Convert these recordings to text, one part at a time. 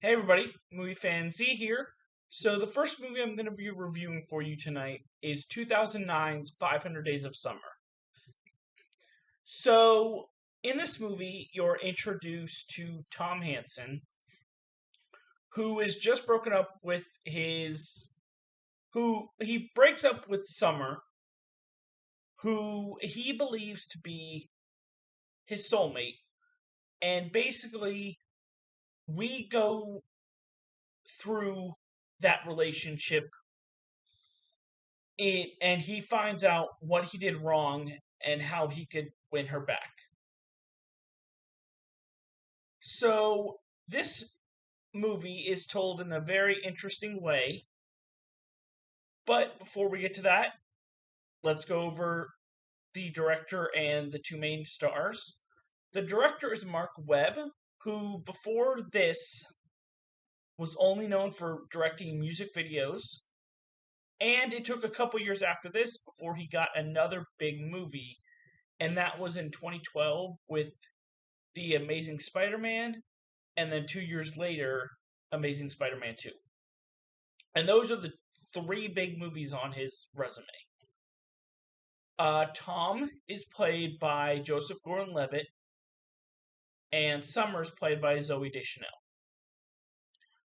Hey everybody, movie fan Z here. So the first movie I'm going to be reviewing for you tonight is 2009's 500 Days of Summer. So in this movie, you're introduced to Tom Hansen, who is just broken up with who he breaks up with Summer, who he believes to be his soulmate, and basically we go through that relationship and he finds out what he did wrong and how he could win her back. So this movie is told in a very interesting way. But before we get to that, let's go over the director and the two main stars. The director is Mark Webb, who before this was only known for directing music videos. And it took a couple years after this before he got another big movie, and that was in 2012 with The Amazing Spider-Man, and then 2 years later, Amazing Spider-Man 2. And those are the three big movies on his resume. Tom is played by Joseph Gordon-Levitt, and Summer is played by Zooey Deschanel.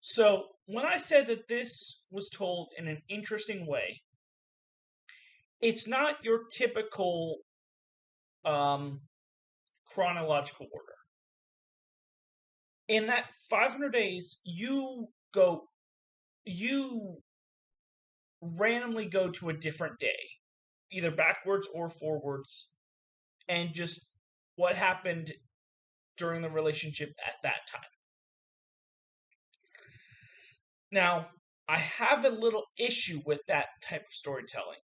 So, when I said that this was told in an interesting way, it's not your typical chronological order. In that 500 days, you randomly go to a different day, either backwards or forwards, and just what happened during the relationship at that time. Now, I have a little issue with that type of storytelling,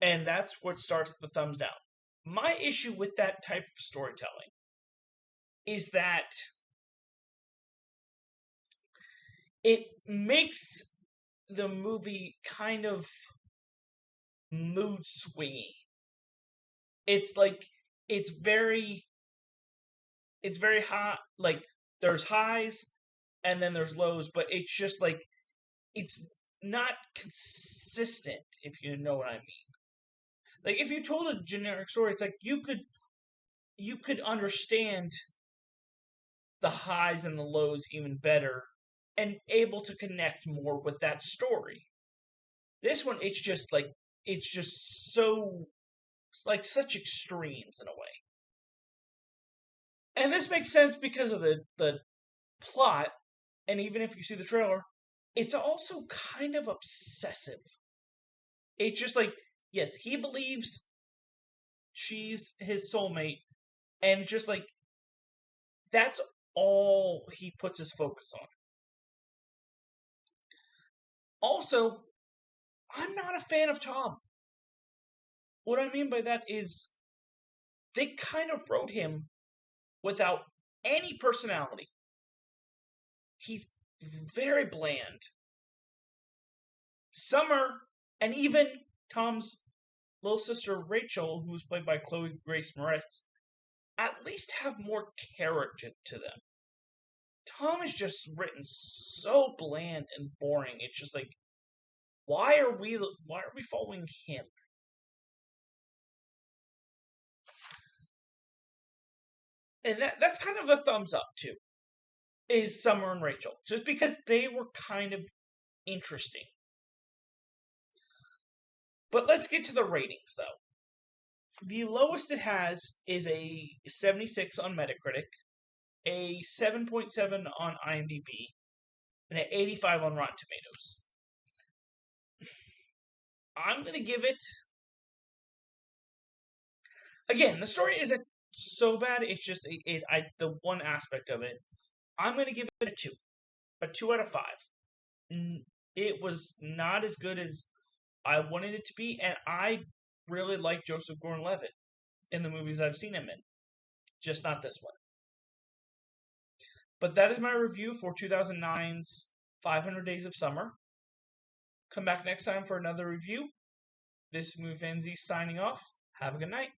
and that's what starts the thumbs down. My issue with that type of storytelling is that it makes the movie kind of mood swingy. It's like it's very hot. Like there's highs and then there's lows, but it's just like it's not consistent, if you know what I mean. Like if you told a generic story, it's like you could understand the highs and the lows even better and able to connect more with that story. This one, it's just so like such extremes in a way. And this makes sense because of the plot, and even if you see the trailer, it's also kind of obsessive. It's just like, yes, he believes she's his soulmate, and just like that's all he puts his focus on. Also, I'm not a fan of Tom. What I mean by that is they kind of wrote him without any personality. He's very bland. Summer, and even Tom's little sister Rachel, who's played by Chloe Grace Moretz, at least have more character to them. Tom is just written so bland and boring. It's just like, why are we following him? And that's kind of a thumbs up too. Is Summer and Rachel, just because they were kind of interesting. But let's get to the ratings though. The lowest it has is a 76 on Metacritic, a 7.7 on IMDb, and an 85 on Rotten Tomatoes. I'm going to give it. Again, the story isn't so bad. It's just the one aspect of it. I'm going to give it a 2 out of 5. It was not as good as I wanted it to be, and I really like Joseph Gordon-Levitt in the movies I've seen him in, just not this one. But that is my review for 2009's 500 Days of Summer. Come back next time for another review. This is Movie Fan Z signing off. Have a good night.